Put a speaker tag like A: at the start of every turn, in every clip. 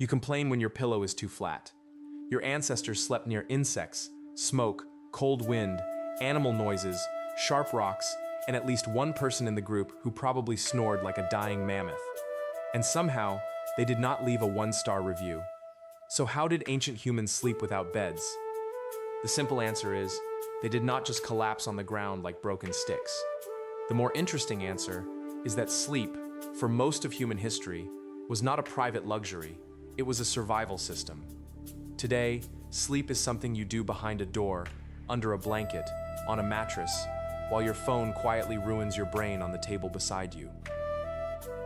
A: You complain when your pillow is too flat. Your ancestors slept near insects, smoke, cold wind, animal noises, sharp rocks, and at least one person in the group who probably snored like a dying mammoth. And somehow, they did not leave a one-star review. So how did ancient humans sleep without beds? The simple answer is, they did not just collapse on the ground like broken sticks. The more interesting answer is that sleep, for most of human history, was not a private luxury, it was a survival system. Today, sleep is something you do behind a door, under a blanket, on a mattress, while your phone quietly ruins your brain on the table beside you.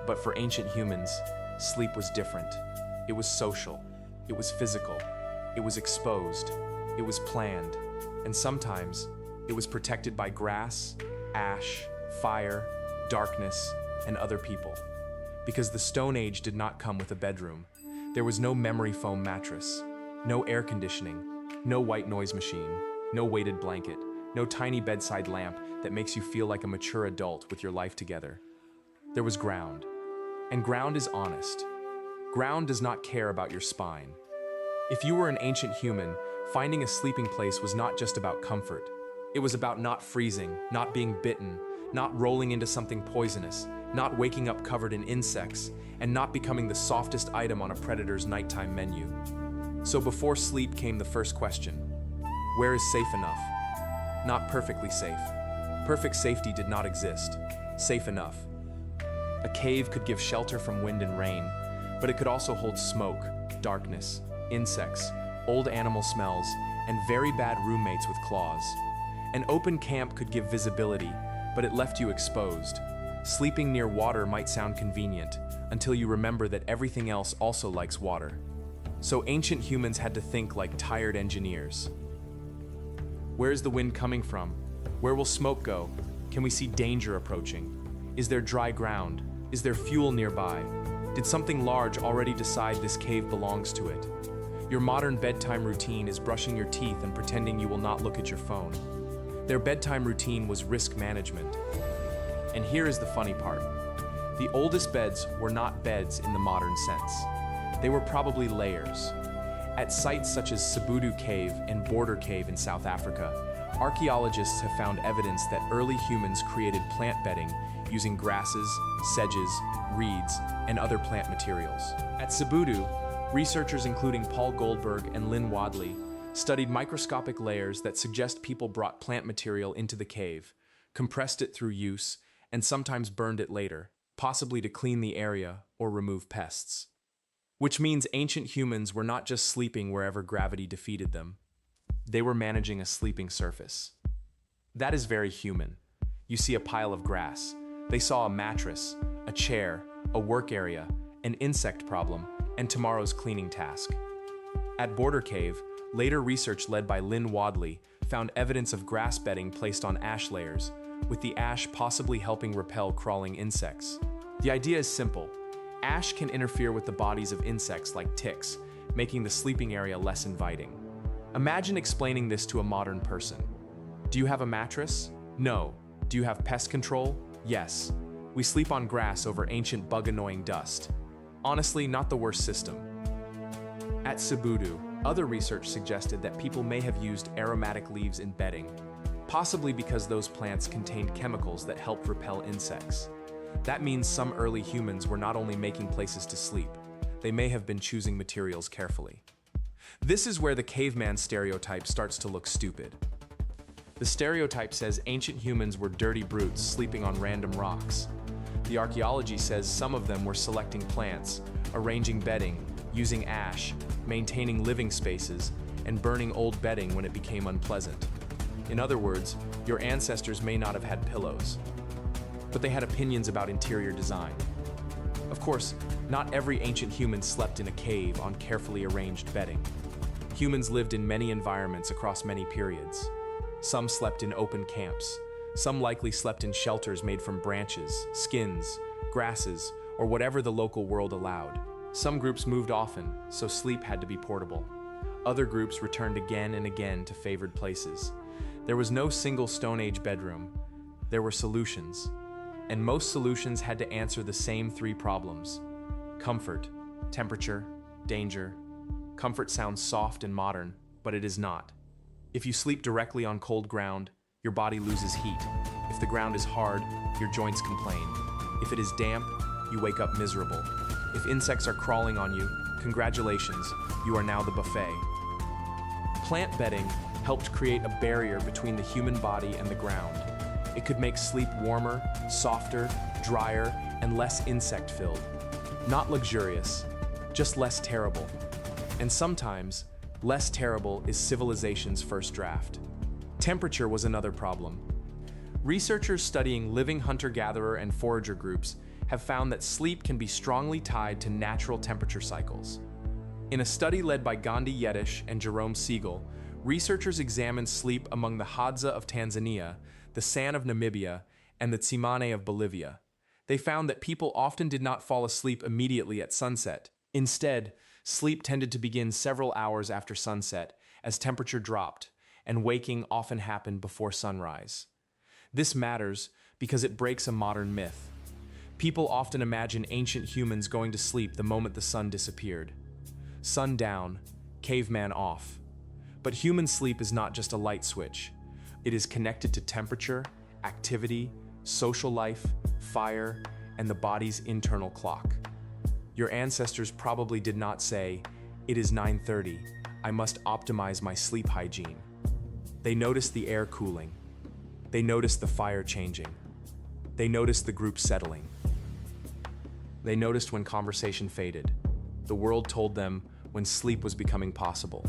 A: But for ancient humans, sleep was different. It was social, it was physical, it was exposed, it was planned, and sometimes it was protected by grass, ash, fire, darkness, and other people. Because the Stone Age did not come with a bedroom. There was no memory foam mattress, no air conditioning, no white noise machine, no weighted blanket, no tiny bedside lamp that makes you feel like a mature adult with your life together. There was ground. And ground is honest. Ground does not care about your spine. If you were an ancient human, finding a sleeping place was not just about comfort. It was about not freezing, not being bitten, not rolling into something poisonous, not waking up covered in insects, and not becoming the softest item on a predator's nighttime menu. So before sleep came the first question: where is safe enough? Not perfectly safe. Perfect safety did not exist. Safe enough. A cave could give shelter from wind and rain, but it could also hold smoke, darkness, insects, old animal smells, and very bad roommates with claws. An open camp could give visibility, but it left you exposed. Sleeping near water might sound convenient, until you remember that everything else also likes water. So ancient humans had to think like tired engineers. Where is the wind coming from? Where will smoke go? Can we see danger approaching? Is there dry ground? Is there fuel nearby? Did something large already decide this cave belongs to it? Your modern bedtime routine is brushing your teeth and pretending you will not look at your phone. Their bedtime routine was risk management. And here is the funny part. The oldest beds were not beds in the modern sense. They were probably layers. At sites such as Sibudu Cave and Border Cave in South Africa, archaeologists have found evidence that early humans created plant bedding using grasses, sedges, reeds, and other plant materials. At Sibudu, researchers including Paul Goldberg and Lynn Wadley studied microscopic layers that suggest people brought plant material into the cave, compressed it through use, and sometimes burned it later, possibly to clean the area or remove pests. Which means ancient humans were not just sleeping wherever gravity defeated them. They were managing a sleeping surface. That is very human. You see a pile of grass. They saw a mattress, a chair, a work area, an insect problem, and tomorrow's cleaning task. At Border Cave, later research led by Lynn Wadley found evidence of grass bedding placed on ash layers, with the ash possibly helping repel crawling insects. The idea is simple. Ash can interfere with the bodies of insects like ticks, making the sleeping area less inviting. Imagine explaining this to a modern person. Do you have a mattress? No. Do you have pest control? Yes. We sleep on grass over ancient bug-annoying dust. Honestly, not the worst system. At Sibudu, other research suggested that people may have used aromatic leaves in bedding, possibly because those plants contained chemicals that helped repel insects. That means some early humans were not only making places to sleep, they may have been choosing materials carefully. This is where the caveman stereotype starts to look stupid. The stereotype says ancient humans were dirty brutes sleeping on random rocks. The archaeology says some of them were selecting plants, arranging bedding, using ash, maintaining living spaces, and burning old bedding when it became unpleasant. In other words, your ancestors may not have had pillows, but they had opinions about interior design. Of course, not every ancient human slept in a cave on carefully arranged bedding. Humans lived in many environments across many periods. Some slept in open camps. Some likely slept in shelters made from branches, skins, grasses, or whatever the local world allowed. Some groups moved often, so sleep had to be portable. Other groups returned again and again to favored places. There was no single Stone Age bedroom. There were solutions. And most solutions had to answer the same three problems: comfort, temperature, Danger. Comfort sounds soft and modern, but it is not. If you sleep directly on cold ground, your body loses heat. If the ground is hard, your joints complain. If it is damp, you wake up miserable. If insects are crawling on you, congratulations, you are now the buffet. Plant bedding helped create a barrier between the human body and the ground. It could make sleep warmer, softer, drier, and less insect-filled. Not luxurious, just less terrible. And sometimes, less terrible is civilization's first draft. Temperature was another problem. Researchers studying living hunter-gatherer and forager groups have found that sleep can be strongly tied to natural temperature cycles. In a study led by Gandhi Yetish and Jerome Siegel, researchers examined sleep among the Hadza of Tanzania, the San of Namibia, and the Tsimane of Bolivia. They found that people often did not fall asleep immediately at sunset. Instead, sleep tended to begin several hours after sunset as temperature dropped, and waking often happened before sunrise. This matters because it breaks a modern myth. People often imagine ancient humans going to sleep the moment the sun disappeared. Sun down, caveman off. But human sleep is not just a light switch. It is connected to temperature, activity, social life, fire, and the body's internal clock. Your ancestors probably did not say, "It is 9:30, I must optimize my sleep hygiene." They noticed the air cooling. They noticed the fire changing. They noticed the group settling. They noticed when conversation faded. The world told them when sleep was becoming possible.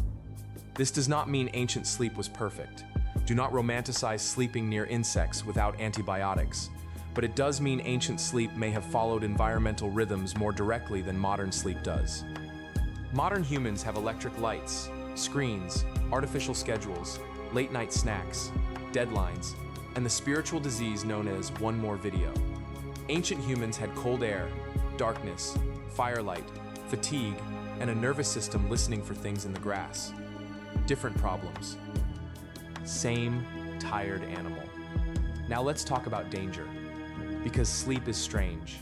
A: This does not mean ancient sleep was perfect. Do not romanticize sleeping near insects without antibiotics, but it does mean ancient sleep may have followed environmental rhythms more directly than modern sleep does. Modern humans have electric lights, screens, artificial schedules, late-night snacks, deadlines, and the spiritual disease known as one more video. Ancient humans had cold air, darkness, firelight, fatigue, and a nervous system listening for things in the grass. Different problems. Same tired animal. Now let's talk about danger. Because sleep is strange.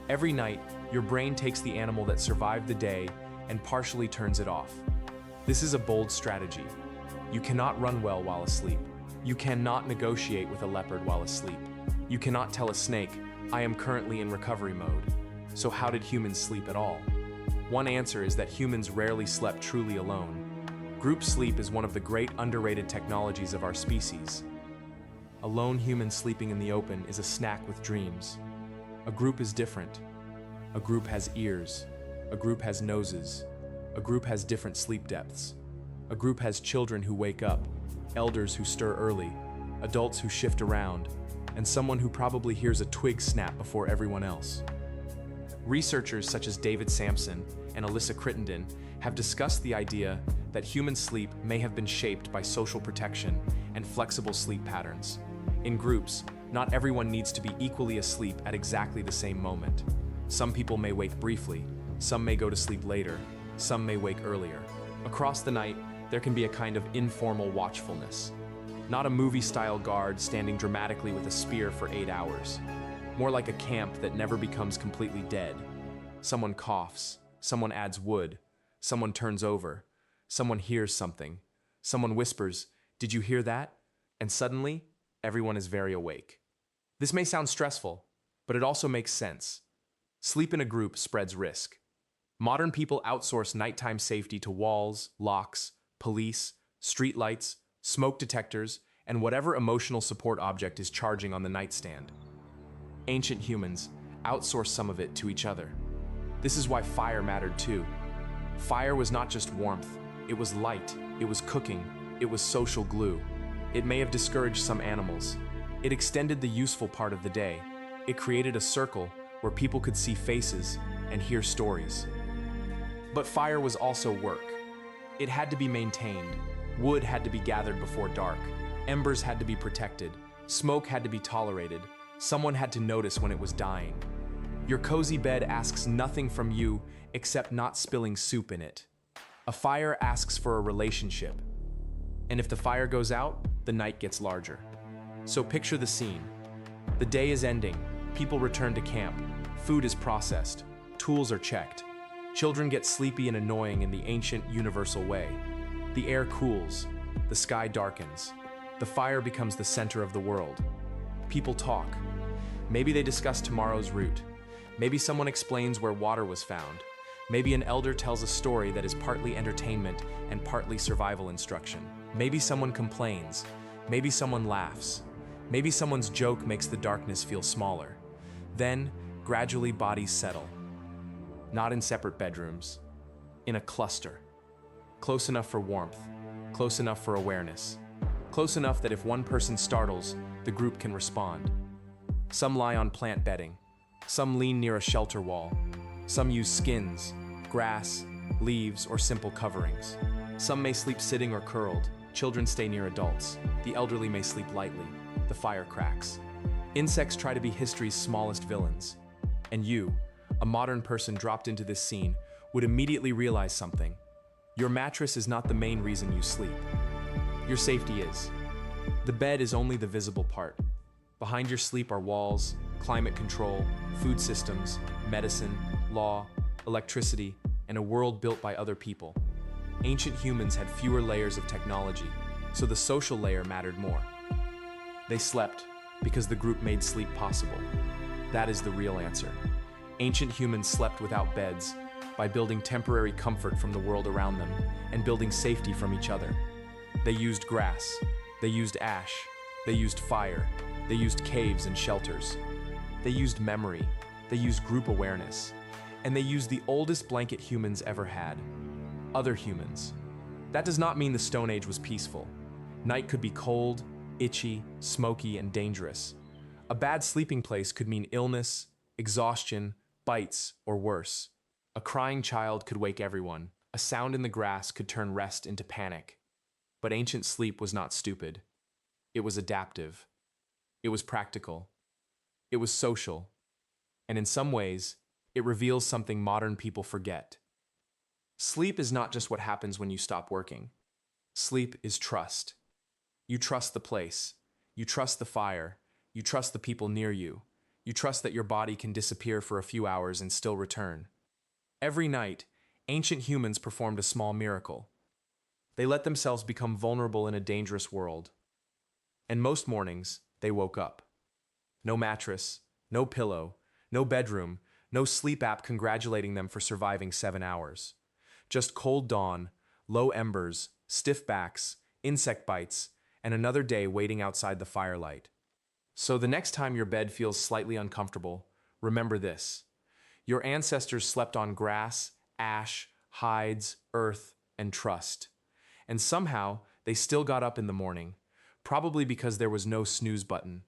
A: Every night, your brain takes the animal that survived the day and partially turns it off. This is a bold strategy. You cannot run well while asleep. You cannot negotiate with a leopard while asleep. You cannot tell a snake, "I am currently in recovery mode." So how did humans sleep at all? One answer is that humans rarely slept truly alone. Group sleep is one of the great underrated technologies of our species. A lone human sleeping in the open is a snack with dreams. A group is different. A group has ears. A group has noses. A group has different sleep depths. A group has children who wake up, elders who stir early, adults who shift around, and someone who probably hears a twig snap before everyone else. Researchers such as David Sampson and Alyssa Crittenden have discussed the idea that human sleep may have been shaped by social protection and flexible sleep patterns. In groups, not everyone needs to be equally asleep at exactly the same moment. Some people may wake briefly, some may go to sleep later, some may wake earlier. Across the night, there can be a kind of informal watchfulness. Not a movie-style guard standing dramatically with a spear for 8 hours. More like a camp that never becomes completely dead. Someone coughs, someone adds wood, someone turns over, someone hears something, someone whispers, "Did you hear that?" And suddenly, everyone is very awake. This may sound stressful, but it also makes sense. Sleep in a group spreads risk. Modern people outsource nighttime safety to walls, locks, police, street lights, smoke detectors, and whatever emotional support object is charging on the nightstand. Ancient humans outsourced some of it to each other. This is why fire mattered too. Fire was not just warmth, it was light, it was cooking, it was social glue. It may have discouraged some animals. It extended the useful part of the day. It created a circle where people could see faces and hear stories. But fire was also work. It had to be maintained. Wood had to be gathered before dark. Embers had to be protected. Smoke had to be tolerated. Someone had to notice when it was dying. Your cozy bed asks nothing from you except not spilling soup in it. A fire asks for a relationship. And if the fire goes out, the night gets larger. So picture the scene. The day is ending. People return to camp. Food is processed. Tools are checked. Children get sleepy and annoying in the ancient, universal way. The air cools, the sky darkens, the fire becomes the center of the world. People talk. Maybe they discuss tomorrow's route. Maybe someone explains where water was found. Maybe an elder tells a story that is partly entertainment and partly survival instruction. Maybe someone complains. Maybe someone laughs. Maybe someone's joke makes the darkness feel smaller. Then, gradually bodies settle. Not in separate bedrooms, in a cluster. Close enough for warmth, close enough for awareness. Close enough that if one person startles, the group can respond. Some lie on plant bedding. Some lean near a shelter wall. Some use skins, grass, leaves, or simple coverings. Some may sleep sitting or curled. Children stay near adults. The elderly may sleep lightly. The fire cracks. Insects try to be history's smallest villains. And you, a modern person dropped into this scene, would immediately realize something. Your mattress is not the main reason you sleep. Your safety is. The bed is only the visible part. Behind your sleep are walls, climate control, food systems, medicine, law, electricity, and a world built by other people. Ancient humans had fewer layers of technology, so the social layer mattered more. They slept because the group made sleep possible. That is the real answer. Ancient humans slept without beds, by building temporary comfort from the world around them and building safety from each other. They used grass, they used ash, they used fire, they used caves and shelters. They used memory, they used group awareness, and they used the oldest blanket humans ever had, other humans. That does not mean the Stone Age was peaceful. Night could be cold, itchy, smoky, and dangerous. A bad sleeping place could mean illness, exhaustion, bites, or worse. A crying child could wake everyone. A sound in the grass could turn rest into panic. But ancient sleep was not stupid. It was adaptive. It was practical. It was social. And in some ways, it reveals something modern people forget. Sleep is not just what happens when you stop working. Sleep is trust. You trust the place. You trust the fire. You trust the people near you. You trust that your body can disappear for a few hours and still return. Every night, ancient humans performed a small miracle. They let themselves become vulnerable in a dangerous world. And most mornings, they woke up. No mattress, no pillow, no bedroom, no sleep app congratulating them for surviving 7 hours. Just cold dawn, low embers, stiff backs, insect bites, and another day waiting outside the firelight. So the next time your bed feels slightly uncomfortable, remember this. Your ancestors slept on grass, ash, hides, earth, and trust. And somehow, they still got up in the morning, probably because there was no snooze button.